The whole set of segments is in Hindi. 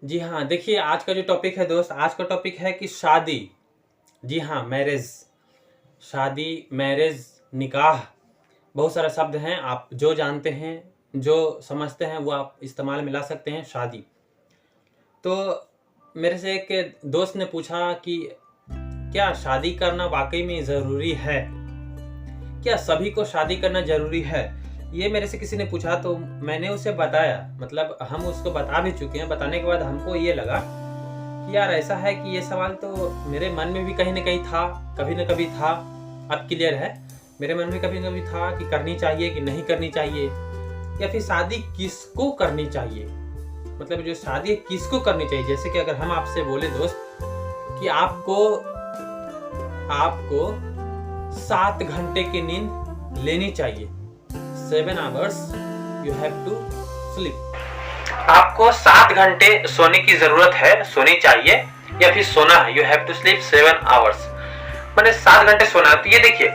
जी हाँ, देखिए आज का जो टॉपिक है दोस्त, आज का टॉपिक है कि शादी। जी हाँ, मैरिज। शादी, मैरिज, निकाह, बहुत सारा शब्द हैं। आप जो जानते हैं, जो समझते हैं वो आप इस्तेमाल में ला सकते हैं। शादी। तो मेरे से एक दोस्त ने पूछा कि क्या शादी करना वाकई में ज़रूरी है? क्या सभी को शादी करना ज़रूरी है? ये मेरे से किसी ने पूछा तो मैंने उसे बताया, मतलब हम उसको बता भी चुके हैं। बताने के बाद हमको ये लगा कि यार ऐसा है कि ये सवाल तो मेरे मन में भी कहीं ना कहीं था, कभी ना कभी था। अब क्लियर है, मेरे मन में कभी ना कभी था कि करनी चाहिए कि नहीं करनी चाहिए, या फिर शादी किसको करनी चाहिए। मतलब जो शादी है किसको करनी चाहिए। जैसे कि अगर हम आपसे बोले दोस्त कि आपको 7 घंटे की नींद लेनी चाहिए, 7 hours you have to sleep। आपको 7 घंटे सोने की जरूरत है, सोनी चाहिए, या फिर सोना है, you have to sleep 7 hours। मैंने 7 घंटे सोना है। तो ये देखिए,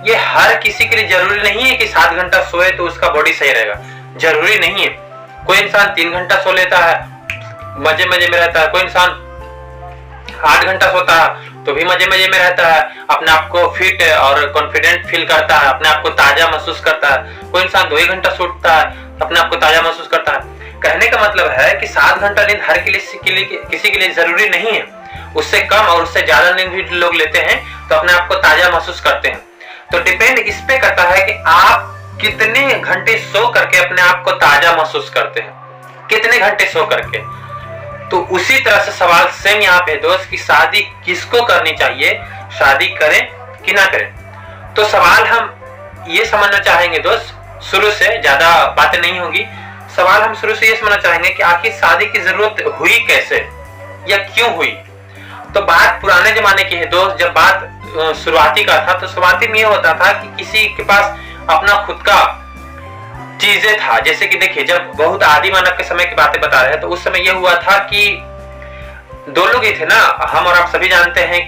ये हर किसी के लिए जरूरी नहीं है कि 7 घंटा सोए तो उसका बॉडी सही रहेगा। जरूरी नहीं है। कोई इंसान 3 घंटा सो लेता है, मजे मजे में रहता है। कोई इंसान 8 घंटा सोता है तो भी मजे मजे में रहता है, अपने आप को फिट और कॉन्फिडेंट फील करता है, अपने आप को ताजा महसूस करता है। कोई इंसान 2 ही घंटा सोता है, अपने आप को ताजा महसूस करता है। कहने का मतलब है कि 7 घंटा नींद हर किसी के लिए जरूरी नहीं है। उससे कम और उससे ज्यादा नींद भी लोग लेते हैं तो अपने आप को ताजा महसूस करते हैं। तो डिपेंड इस पे करता है कि आप कितने घंटे सो करके अपने आप को ताजा महसूस करते हैं, कितने घंटे सो करके। तो उसी तरह से सवाल सेम यहाँ पे दोस्त कि शादी किसको करनी चाहिए, शादी करें कि ना करें। तो सवाल हम ये समझना चाहेंगे दोस्त, शुरू से, ज्यादा बातें नहीं होगी। सवाल हम शुरू से ये समझना चाहेंगे कि आखिर शादी की जरूरत हुई कैसे या क्यों हुई। तो बात पुराने जमाने की है दोस्त। जब बात शुरुआती का था तो शुरुआती में ये होता था कि किसी के पास अपना खुद का चीजें था। जैसे कि देखिए, जब बहुत आदि मानव के समय की बातें बता रहे हैं तो उस समय यह हुआ था कि 2 लोग ही थे ना। हम और आप सभी जानते हैं,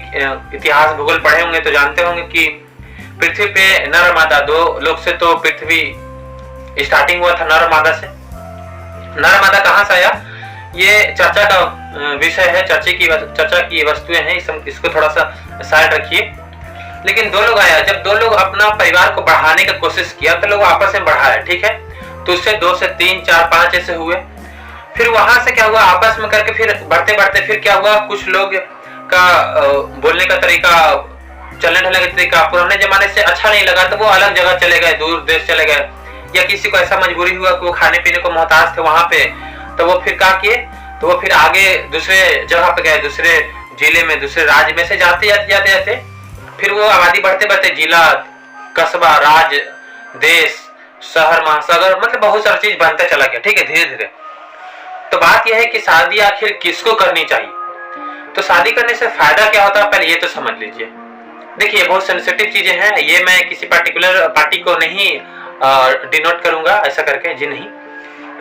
इतिहास भूगोल पढ़े होंगे तो जानते होंगे कि पृथ्वी पे नर मादा 2 लोग से तो पृथ्वी स्टार्टिंग हुआ था, नर मादा से। नर मादा कहां से आया, ये चर्चा का विषय है, चर्चा की वस्तुएं हैं। इसको थोड़ा सा साइड रखिए। लेकिन 2 लोग आया, जब 2 लोग अपना परिवार को बढ़ाने की कोशिश किया तो लोग आपस में बढ़ाया, ठीक है। तो उससे 2 से 3 4 5 ऐसे हुए। फिर वहां से क्या हुआ, आपस में करके फिर बढ़ते बढ़ते फिर क्या हुआ, कुछ लोग का बोलने का तरीका, चलने ढलने का तरीका पुराने जमाने से अच्छा नहीं लगा तो वो अलग जगह चले गए, दूर देश चले गए। या किसी को ऐसा मजबूरी हुआ कि वो खाने पीने को मोहताज थे वहां पे, तो वो फिर क्या किए, तो वो फिर आगे दूसरे जगह पे गए, दूसरे जिले में, दूसरे राज्य में से जाते फिर वो आबादी बढ़ते बढ़ते जिला, कस्बा, राज्य, देश, शहर, महासागर, मतलब बहुत सारी चीज बनते चला गया, ठीक है, धीरे धीरे। तो बात यह है कि शादी आखिर किसको करनी चाहिए। तो शादी करने से फायदा क्या होता है, पहले ये तो समझ लीजिए। देखिए, बहुत सेंसिटिव चीजें हैं, ये मैं किसी पर्टिकुलर पार्टी को नहीं डिनोट करूंगा ऐसा करके, जी नहीं,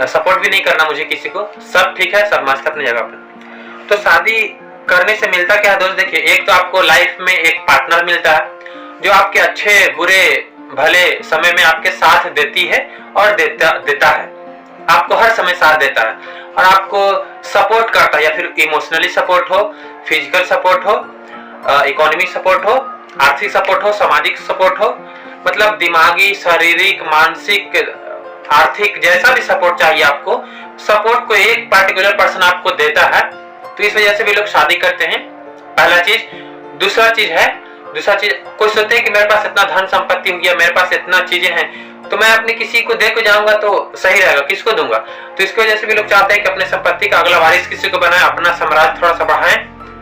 सपोर्ट भी नहीं करना मुझे किसी को, सब ठीक है, सब मस्त अपनी जगह पे। तो शादी करने से मिलता क्या है दोस्त, देखिए, एक तो आपको लाइफ में एक पार्टनर मिलता है जो आपके अच्छे बुरे भले समय में आपके साथ देती है और देता है, आपको हर समय साथ देता है और आपको सपोर्ट करता है, या फिर इमोशनली सपोर्ट हो, फिजिकल सपोर्ट हो, इकोनॉमिक सपोर्ट हो, आर्थिक सपोर्ट हो, सामाजिक सपोर्ट हो, मतलब दिमागी, शारीरिक, मानसिक, आर्थिक, जैसा भी सपोर्ट चाहिए आपको, सपोर्ट को एक पर्टिकुलर पर्सन आपको देता है। तो इस वजह से भी लोग शादी करते हैं, पहला चीज। दूसरा चीज कोई सोचते हैं कि मेरे पास इतना धन संपत्ति हो गया, मेरे पास इतना चीजें हैं, तो मैं अपने किसी को दे के जाऊंगा तो सही रहेगा, किसको दूंगा। तो इसकी वजह से भी लोग चाहते हैं कि अपने संपत्ति का अगला वारिस किसी को बनाए, अपना साम्राज्य थोड़ा सा बढ़ाएं,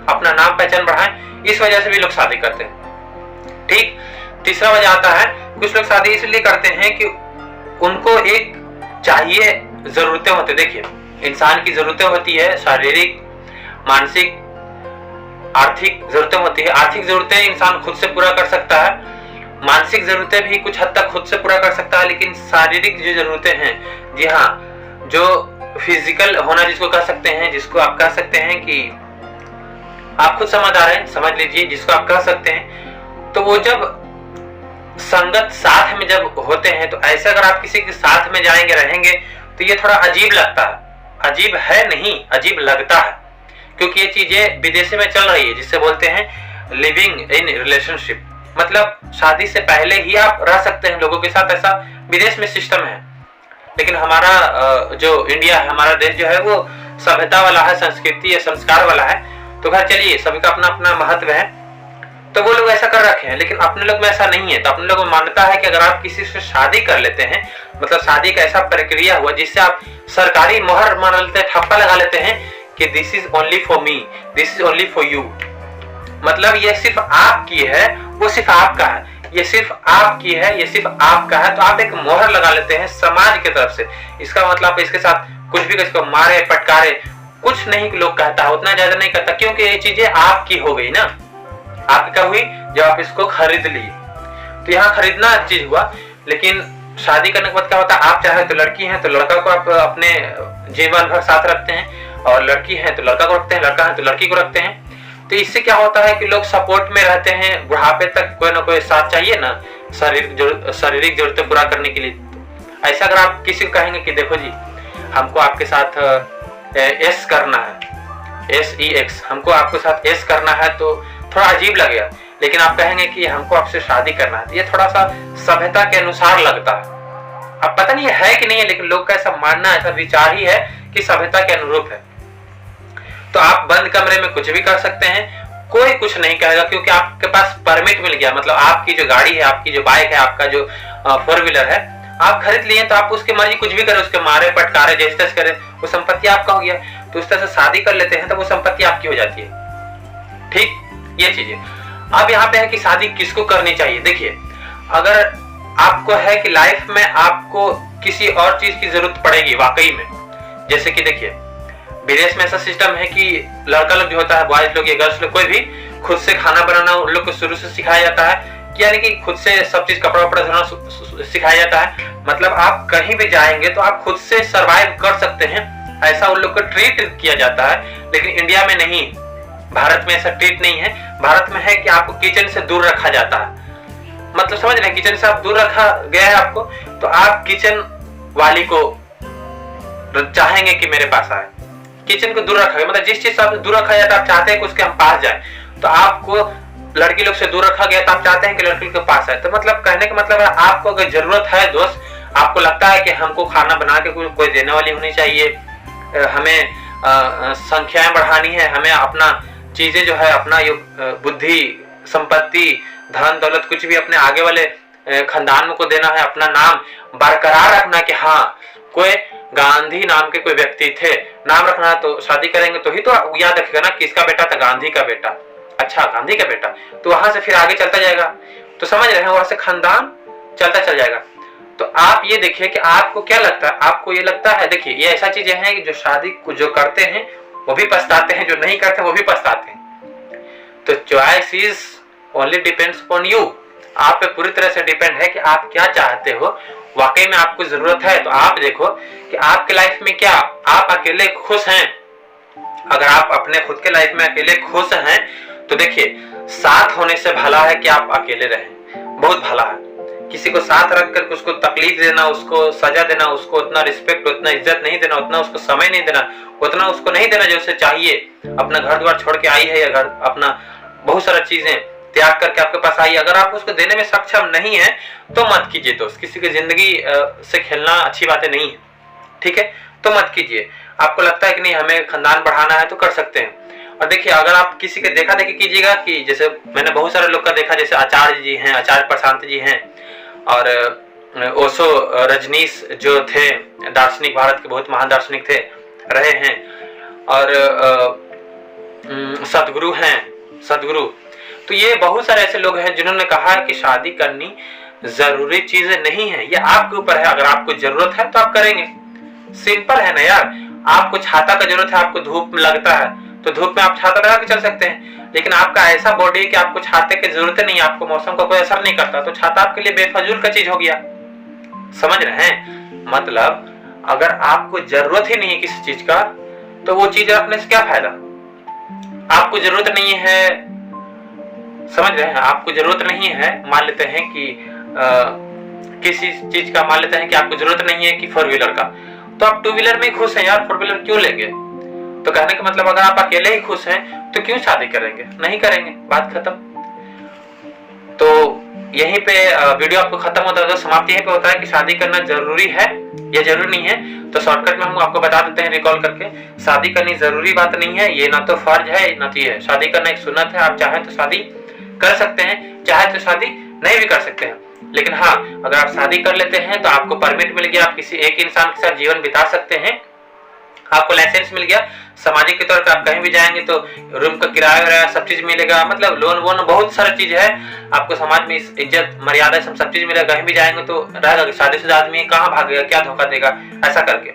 अपना नाम पहचान बढ़ाएं। इस वजह से भी लोग शादी करते हैं, ठीक। तीसरा वजह आता है, कुछ लोग शादी इसलिए करते हैं कि उनको एक चाहिए, जरूरतें होती है। देखिए, इंसान की जरूरतें होती है, शारीरिक, मानसिक, आर्थिक जरूरतें होती है। आर्थिक जरूरतें इंसान खुद से पूरा कर सकता है, मानसिक जरूरतें भी कुछ हद तक खुद से पूरा कर सकता है, लेकिन शारीरिक जो जरूरतें हैं, जी हाँ, जो फिजिकल होना जिसको कह सकते हैं, जिसको आप कह सकते हैं कि आप खुद समझदार हैं, समझ लीजिए, जिसको आप कह सकते हैं, तो वो जब संगत साथ में जब होते हैं, तो ऐसे अगर आप किसी के साथ में जाएंगे, रहेंगे, तो ये थोड़ा अजीब लगता है, अजीब है नहीं, अजीब लगता है, क्योंकि ये चीजें विदेशी में चल रही है, जिससे बोलते हैं लिविंग इन रिलेशनशिप। मतलब शादी से पहले ही आप रह सकते हैं लोगों के साथ, ऐसा विदेश में सिस्टम है। लेकिन हमारा जो इंडिया है, हमारा देश जो है वो सभ्यता वाला है, संस्कृति या संस्कार वाला है। तो खैर चलिए, सभी का अपना अपना महत्व है, तो वो लोग ऐसा कर रखे हैं। लेकिन अपने लोग में ऐसा नहीं है। तो अपने लोग में मान्यता है कि अगर आप किसी से शादी कर लेते हैं, मतलब शादी का ऐसा प्रक्रिया हुआ जिससे आप सरकारी मोहर मान लेते हैं, ठप्पा लगा लेते हैं कि this is only for me, this is only for you, मतलब ये सिर्फ आपकी है, वो सिर्फ आपका है, ये सिर्फ आपकी है, ये सिर्फ आपका है। तो आप एक मोहर लगा लेते हैं समाज की तरफ से। इसका मतलब आप इसके साथ कुछ भी, किसको मारे पटकारे कुछ नहीं लोग कहता है, उतना ज्यादा नहीं कहता, क्योंकि ये चीजें आपकी हो गई ना। आपकी कब हुई? जब आप इसको खरीद लिए। तो यहाँ खरीदना चीज हुआ। लेकिन शादी करने के बाद क्या होता है, आप चाहे तो लड़की हैं तो लड़का को आप अपने जीवन भर साथ रखते हैं, और लड़की है तो लड़का को रखते हैं, लड़का है तो लड़की को रखते हैं। तो इससे क्या होता है कि लोग सपोर्ट में रहते हैं, बुढ़ापे तक कोई ना कोई साथ चाहिए ना, शारीरिक जरूरतें पूरा करने के लिए। ऐसा अगर आप किसी को कहेंगे कि देखो जी हमको आपके साथ एस करना है, SEX, हमको आपके साथ एस करना है, तो थोड़ा अजीब लगेगा। लेकिन आप कहेंगे कि हमको आपसे शादी करना है, तो ये थोड़ा सा सभ्यता के अनुसार लगता है। अब पता नहीं है कि नहीं है, लेकिन लोग का ऐसा मानना, ऐसा विचार ही है कि सभ्यता के अनुरूप है। तो आप बंद कमरे में कुछ भी कर सकते हैं, कोई कुछ नहीं कहेगा, क्योंकि आपके पास परमिट मिल गया। मतलब आपकी जो गाड़ी है, आपकी जो बाइक है, आपका जो 4 व्हीलर है, आप खरीद लिए, तो आप उसके मर्जी कुछ भी करें, उसके मारे पटकारे जैसे तैसे करें, वो संपत्ति आपका हो गया। तो उस तरह से शादी कर लेते हैं तो वो संपत्ति आपकी हो जाती है। ठीक, ये चीजें। अब यहाँ पे है कि शादी किसको करनी चाहिए। देखिए, अगर आपको है कि लाइफ में आपको किसी और चीज की जरूरत पड़ेगी वाकई में, जैसे कि देखिए विदेश में ऐसा सिस्टम है कि लड़का लोग जो होता है, बॉयज लोग या गर्ल्स लोग, कोई भी खुद से खाना बनाना उन लोग को शुरू से सिखाया जाता है, यानी कि खुद से सब चीज कपड़ा वपड़ा धोना सिखाया जाता है। मतलब आप कहीं भी जाएंगे तो आप खुद से सरवाइव कर सकते हैं, ऐसा उन लोग को ट्रीट किया जाता है। लेकिन इंडिया में नहीं, भारत में ऐसा ट्रीट नहीं है। भारत में है कि आपको किचन से दूर रखा जाता है। मतलब समझ रहे हैं, किचन से आप दूर रखा गया है आपको, तो आप किचन वाली को चाहेंगे कि मेरे पास आए, किचन को दूर रखा गया। मतलब जिस चीज से आप दूर रखा जाता है, आप चाहते हैं कि उसके हम पास जाए। तो आपको लड़की लोग से दूर रखा गया, तो आप चाहते हैं कि लड़की के पास आए। तो मतलब कहने का मतलब है, आपको अगर जरूरत है दोस्त, आपको लगता है कि हमको खाना बना के कोई देने वाली होनी चाहिए, हमें संख्याएं बढ़ानी है, हमें अपना चीजें जो है, अपना बुद्धि, संपत्ति, धन दौलत कुछ भी अपने आगे वाले खानदान को देना है, अपना नाम बरकरार रखना कि हाँ कोई गांधी नाम के कोई व्यक्ति थे, नाम रखना है। तो शादी करेंगे तो ही तो याद रखेगा ना किसका बेटा था, गांधी का बेटा, अच्छा गांधी का बेटा, तो वहां से फिर आगे चलता जाएगा। तो समझ रहे हैं, वहां से खानदान चलता चल जाएगा। तो आप ये देखिए कि आपको क्या लगता है, आपको ये लगता है, देखिए ये ऐसा चीजें हैं कि जो शादी को जो करते हैं वो भी पछताते हैं, जो नहीं करते वो भी पछताते हैं। तो choice is only depends upon you, आप पे पूरी तरह से डिपेंड है कि आप क्या चाहते हो। वाकई में आपको जरूरत है तो आप देखो कि आपके लाइफ में क्या आप अकेले खुश हैं। अगर आप अपने खुद के लाइफ में अकेले खुश हैं तो देखिए, साथ होने से भला है कि आप अकेले रहें, बहुत भला है। किसी को साथ रख कर उसको तकलीफ देना, उसको सजा देना, उसको उतना रिस्पेक्ट, उतना इज्जत नहीं देना, उतना उसको समय नहीं देना, उतना उसको नहीं देना जो उसे चाहिए। अपना घर द्वार छोड़ के आई है, या घर अपना बहुत सारा चीजें त्याग करके आपके पास आई है, अगर आप उसको देने में सक्षम नहीं है तो मत कीजिए दोस्त। किसी की जिंदगी से खेलना अच्छी बातें नहीं है, ठीक है, तो मत कीजिए। आपको लगता है कि नहीं हमें खानदान बढ़ाना है तो कर सकते हैं। और देखिए, अगर आप किसी के देखा देखी कीजिएगा, कि जैसे मैंने बहुत सारे लोग का देखा, जैसे आचार्य जी हैं, आचार्य प्रशांत जी हैं, और ओशो रजनीश जो थे दार्शनिक, भारत के बहुत महान दार्शनिक थे, रहे हैं, और सदगुरु हैं, सदगुरु। तो ये बहुत सारे ऐसे लोग हैं जिन्होंने कहा है कि शादी करनी जरूरी चीजें नहीं है, ये आपके ऊपर है। अगर आपको जरूरत है तो आप करेंगे, सिंपल है ना यार। आपको छाता का जरूरत है, आपको धूप लगता है तो धूप में आप छाता लगा के चल सकते हैं, लेकिन आपका ऐसा बॉडी है कि आपको छाते की जरूरत नहीं, आपको मौसम का कोई असर नहीं करता, तो छाता आपके लिए बेफजूल का चीज हो गया। समझ रहे हैं, मतलब अगर आपको जरूरत ही नहीं है किसी चीज का तो वो चीज रखने से क्या फायदा। आपको जरूरत नहीं है, समझ रहे हैं, आपको जरूरत नहीं है, मान लेते हैं कि किसी चीज का, मान लेते हैं कि आपको जरूरत नहीं है कि 4 व्हीलर का, तो आप टू व्हीलर में ही खुश हैं यार, फोर व्हीलर क्यों लेंगे? तो कहने का मतलब अगर आप अकेले ही खुश हैं तो क्यों शादी करेंगे? नहीं करेंगे, बात खत्म। तो यहीं पे वीडियो आपको खत्म होता है। तो समाप्ति यहीं पे होता है कि शादी करना जरूरी है या जरूरी नहीं है। तो शॉर्टकट में हम आपको बता देते हैं रिकॉल करके, शादी करनी जरूरी बात नहीं है, ये ना तो फर्ज है ना तो ये है। शादी करना एक सुन्नत है, आप चाहें तो शादी कर सकते हैं, चाहे तो शादी नहीं भी कर सकते हैं। लेकिन हाँ, अगर आप शादी कर लेते हैं तो आपको परमिट मिल गया, आप किसी एक इंसान के साथ जीवन बिता सकते हैं, आपको लाइसेंस मिल गया, सामाजिक के तौर पर आप कहीं भी जाएंगे तो रूम का किराया सब चीज मिलेगा, मतलब लोन वोन बहुत सारा चीज है, आपको समाज में इज्जत मर्यादा सब चीज मिलेगा। कहीं भी जाएंगे तो रहेगा, शादीशुदा आदमी कहाँ भागेगा, क्या धोखा देगा ऐसा करके।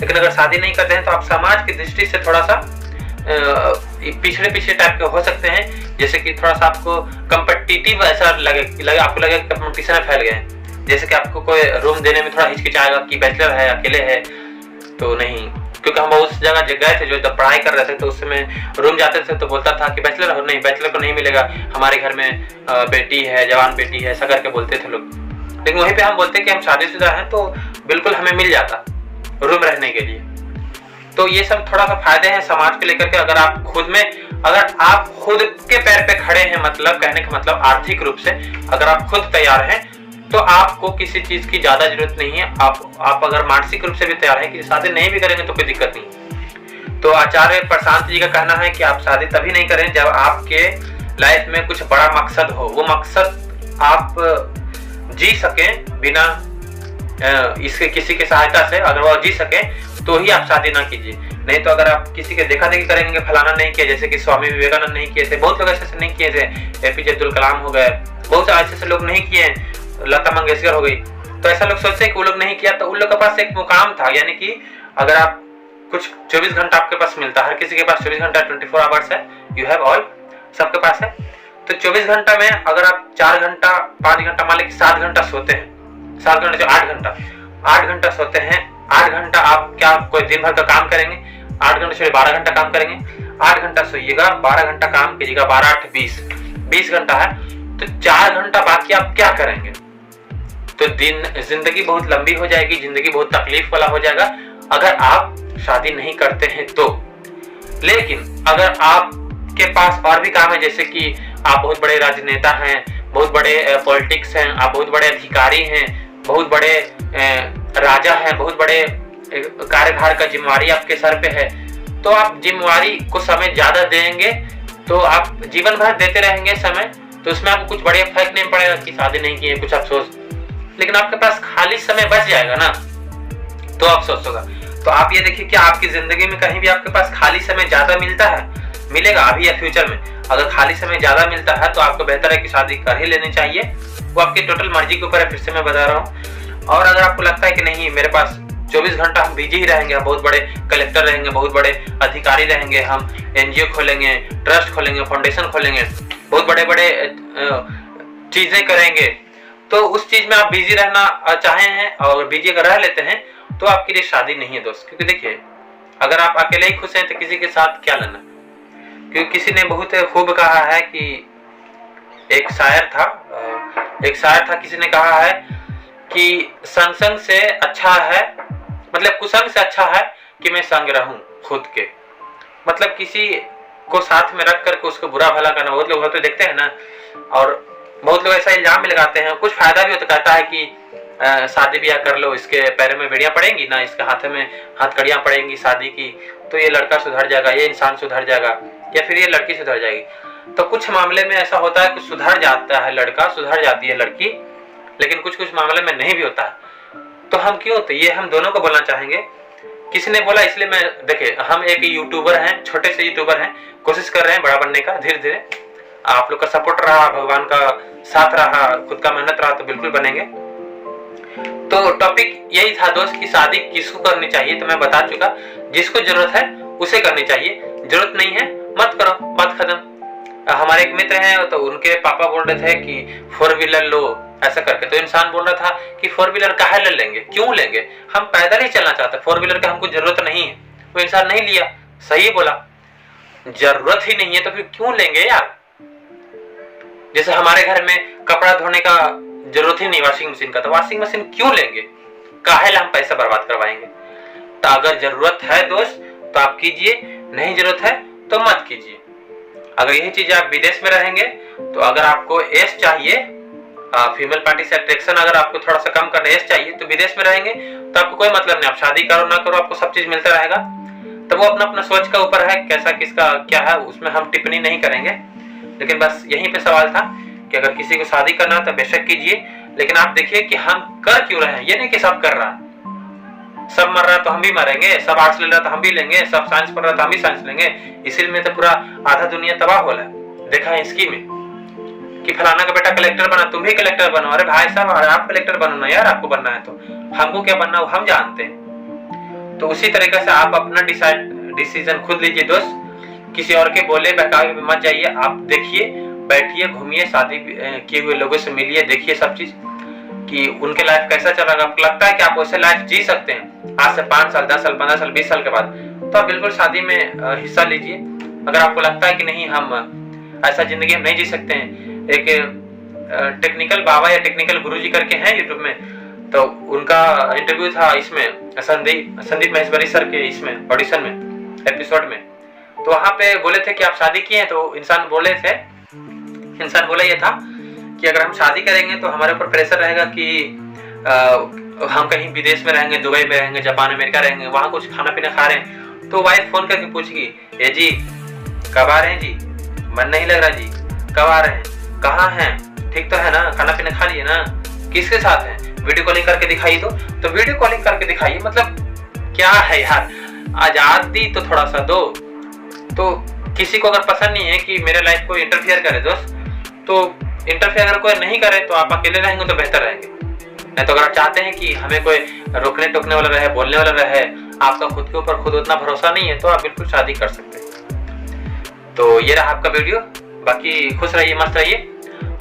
लेकिन अगर शादी नहीं करते हैं तो आप समाज की दृष्टि से थोड़ा सा पिछड़े टाइप के हो सकते हैं, जैसे कि थोड़ा सा आपको कम्पिटिटिव ऐसा लगे आपको लगे कि कंपटीशन में फैल गए, जैसे कि आपको कोई रूम देने में थोड़ा हिचकिचाएगा कि बैचलर है, अकेले है। तो नहीं, क्योंकि हम उस जगह गए थे जो जब पढ़ाई कर रहे थे तो उस समय रूम जाते थे तो बोलता था कि बैचलर हो, नहीं बैचलर को नहीं मिलेगा, हमारे घर में बेटी है, जवान बेटी है, ऐसा करके बोलते थे लोग। लेकिन वहीं पे हम बोलते कि हम शादीशुदा हैं तो बिल्कुल हमें मिल जाता रूम रहने के लिए। तो ये सब थोड़ा सा फायदे हैं समाज को लेकर के। अगर आप खुद के पैर पे खड़े हैं, मतलब कहने का मतलब आर्थिक रूप से अगर आप खुद तैयार हैं तो आपको किसी चीज की ज्यादा जरूरत नहीं है। आप अगर मानसिक रूप से भी तैयार हैं कि शादी नहीं भी करेंगे तो कोई दिक्कत नहीं। तो आचार्य प्रशांत जी का कहना है कि आप शादी तभी नहीं करें जब आपके लाइफ में कुछ बड़ा मकसद हो, वो मकसद आप जी सकें बिना इसके किसी के सहायता से, अगर वो जी सके तो ही आप शादी ना कीजिए। नहीं तो अगर आप किसी के देखा देखी करेंगे, फलाना नहीं किया, जैसे कि स्वामी विवेकानंद नहीं किए थे, बहुत लोग ऐसे नहीं किए थे, एपीजे अब्दुल कलाम हो गए, बहुत ऐसे लोग नहीं किए, लता मंगेशकर हो गई। तो ऐसा लोग सोचते हैं कि वो लोग नहीं किया, तो उन लोग के पास एक मुकाम था, यानी कि अगर आप कुछ 24 घंटा आपके पास मिलता है, हर किसी के पास 24 घंटा 24 आवर्स है, यू हैव ऑल, सबके पास है। तो 24 घंटा में अगर आप 4 घंटा 5 घंटा मान लीजिए 7 घंटा सोते हैं, 7 घंटे 8 घंटा सोते हैं, 8 घंटा आप क्या कोई दिन भर का काम करेंगे? 8 घंटे से 12 घंटा काम करेंगे, 8 घंटा सोइएगा, 12 घंटा काम कीजिएगा, 12 8 20 घंटा है, तो 4 घंटा बाकी आप क्या करेंगे? तो जिंदगी बहुत लंबी हो जाएगी, जिंदगी बहुत तकलीफ वाला हो जाएगा अगर आप शादी नहीं करते हैं तो। लेकिन अगर आपके पास और भी काम है, जैसे कि आप बहुत बड़े राजनेता हैं, बहुत बड़े पॉलिटिक्स हैं, आप बहुत बड़े अधिकारी हैं, बहुत बड़े राजा हैं, बहुत बड़े कार्यभार का जिम्मेवारी आपके सर पे है, तो आप जिम्मेवारी को समय ज्यादा देंगे तो आप जीवन भर देते रहेंगे समय, तो उसमें आपको कुछ बड़े फर्क नहीं पड़ेगा कि शादी नहीं की है, कुछ अफसोस। लेकिन आपके पास खाली समय बच जाएगा ना, तो अफसोस होगा। तो आप ये देखिए कि आपकी जिंदगी में कहीं भी आपके पास खाली समय ज्यादा मिलेगा अभी या फ्यूचर में, अगर खाली समय ज्यादा मिलता है तो आपको बेहतर है कि शादी कर ही लेनी चाहिए। वो आपकी टोटल मर्जी के ऊपर है, फिर से मैं बता रहा हूँ। और अगर आपको लगता है कि नहीं मेरे पास 24 घंटा हम बिजी ही रहेंगे, हम बहुत बड़े कलेक्टर रहेंगे, बहुत बड़े अधिकारी रहेंगे, हम एनजीओ खोलेंगे, ट्रस्ट खोलेंगे, फाउंडेशन खोलेंगे, बहुत बड़े बड़े चीजें करेंगे, तो उस चीज में आप बिजी रहना चाहे हैं और बिजी अगर रह लेते हैं तो आपके लिए शादी नहीं है दोस्त। क्योंकि देखिए अगर आप अकेले ही खुश हैं तो किसी के साथ क्या लेना। क्योंकि किसी ने बहुत खूब कहा है कि एक शायर था, किसी ने कहा है कि संग से अच्छा है, मतलब कुसंग से अच्छा है कि मैं संग रहूं खुद के। मतलब किसी को साथ में रख करके उसको बुरा भला करना, बहुत लोग तो देखते हैं ना, और बहुत लोग ऐसा इल्जाम भी लगाते हैं, कुछ फायदा भी होता, कहता है कि शादी ब्याह कर लो, इसके पैरों में बेड़ियां पड़ेंगी ना, इसके हाथ में हथकड़ियां पड़ेंगी शादी की, तो ये लड़का सुधर जाएगा, ये इंसान सुधर जाएगा, या फिर ये लड़की सुधर जाएगी। तो कुछ मामले में ऐसा होता है कि सुधर जाता है लड़का, सुधर जाती है लड़की, लेकिन कुछ कुछ मामले में नहीं भी होता है। तो हम क्यों, तो ये हम दोनों को बोलना चाहेंगे। किसी ने बोला इसलिए मैं, देखिए हम एक यूट्यूबर हैं, छोटे से यूट्यूबर हैं, कोशिश कर रहे हैं बड़ा बनने का, धीरे धीरे आप लोग का सपोर्ट रहा, भगवान का साथ रहा, खुद का मेहनत रहा तो बिल्कुल बनेंगे। तो टॉपिक यही था दोस्त कि शादी किसको करनी चाहिए, तो मैं बता चुका, जिसको जरूरत है उसे करनी चाहिए, जरूरत नहीं है मत करो, बात खत्म। हमारे एक मित्र हैं तो उनके पापा बोल रहे थे कि 4 व्हीलर लो ऐसा करके, तो इंसान बोल रहा था कि 4 व्हीलर काहे ले लेंगे, क्यों लेंगे, हम पैदल ही चलना चाहते, 4 व्हीलर का हमको जरूरत नहीं है। वो इंसान नहीं लिया, सही बोला, जरूरत ही नहीं है तो फिर क्यों लेंगे यार। जैसे हमारे घर में कपड़ा धोने का जरूरत ही नहीं वॉशिंग मशीन का, तो वॉशिंग मशीन क्यों लेंगे, काहे हम पैसा बर्बाद करवाएंगे। तो अगर जरूरत है दोस्त तो आप कीजिए, नहीं जरूरत है तो मत कीजिए। अगर यही चीज आप विदेश में रहेंगे तो अगर आपको एज चाहिए, फीमेल पार्टी से अट्रैक्शन अगर आपको थोड़ा सा कम करना एज चाहिए, तो विदेश में रहेंगे तो आपको कोई मतलब नहीं, आप शादी करो ना करो आपको सब चीज मिलता रहेगा। तो वो अपना अपना सोच का ऊपर है, कैसा किसका क्या है उसमें हम टिप्पणी नहीं करेंगे। लेकिन बस यहीं पे सवाल था कि अगर किसी को शादी करना है तो बेशक कीजिए, लेकिन आप देखिए कि हम कर क्यों रहे हैं। ये नहीं कि सब कर रहा है, सब मर रहा है तो हम भी मरेंगे, सब आर्ट्स ले रहा है तो हम भी लेंगे, सब साइंस पढ़ रहा है तो हम भी साइंस लेंगे। इसीलिए में तो पूरा आधा दुनिया तबाह हो रहा है। देखा है इसकी में कि फलाना का बेटा कलेक्टर बना, तुम भी कलेक्टर बनो। अरे भाई साहब आप कलेक्टर बनो ना यार, आपको बनना है तो हमको क्या बनना है हम जानते हैं। तो उसी तरीके से आप अपना डिसीजन खुद लीजिए दोस्त, किसी और के बोले बहकावे में मत जाइए। आप देखिए, बैठिए, घूमिए, शादी किए हुए लोगों से मिलिए, देखिए सब चीज कि उनके लाइफ कैसा चल रहा है। आपको लगता है कि आप वैसे लाइफ जी सकते हैं आज से 5 साल 10 साल 15 साल 20 साल के बाद, तो आप बिल्कुल शादी में हिस्सा लीजिए। अगर आपको लगता है कि नहीं हम ऐसा जिंदगी हम नहीं जी सकते हैं, एक टेक्निकल बाबा या टेक्निकल गुरुजी करके हैं यूट्यूब में, तो उनका इंटरव्यू था इसमें संदीप महेश्वरी सर के इसमें ऑडिशन में एपिसोड में। तो वहां पे बोले थे कि आप शादी किए हैं, तो इंसान बोला ये था कि अगर हम शादी करेंगे तो हमारे ऊपर प्रेशर रहेगा कि हम कहीं विदेश में रहेंगे, दुबई में रहेंगे, जापान अमेरिका रहेंगे, वहां कुछ खाना पीना खा रहे हैं। तो वाइफ फोन करके पूछेगी, ए जी कब आ रहे हैं जी, मन नहीं लग रहा जी, कब आ रहे हैं, कहाँ हैं, ठीक तो है ना, खाना पीना खा लिए ना, किसके साथ हैं, वीडियो कॉलिंग करके दिखाइए। तो वीडियो कॉलिंग करके दिखाइए। मतलब क्या है यार, आजादी तो थोड़ा सा दो। तो किसी को अगर पसंद नहीं है कि मेरे लाइफ को इंटरफियर करे दोस्त, तो इंटरफियर अगर कोई नहीं करे तो आप अकेले रहेंगे तो बेहतर रहेंगे। नहीं तो अगर आप चाहते हैं कि हमें कोई रोकने टोकने वाला रहे, बोलने वाला रहे, आपका खुद के ऊपर खुद उतना भरोसा नहीं है, तो आप बिल्कुल शादी कर सकते हैं। तो ये रहा आपका वीडियो। बाकी खुश रहिए, मस्त रहिए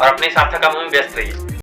और अपने सार्थक कामों में व्यस्त रहिए।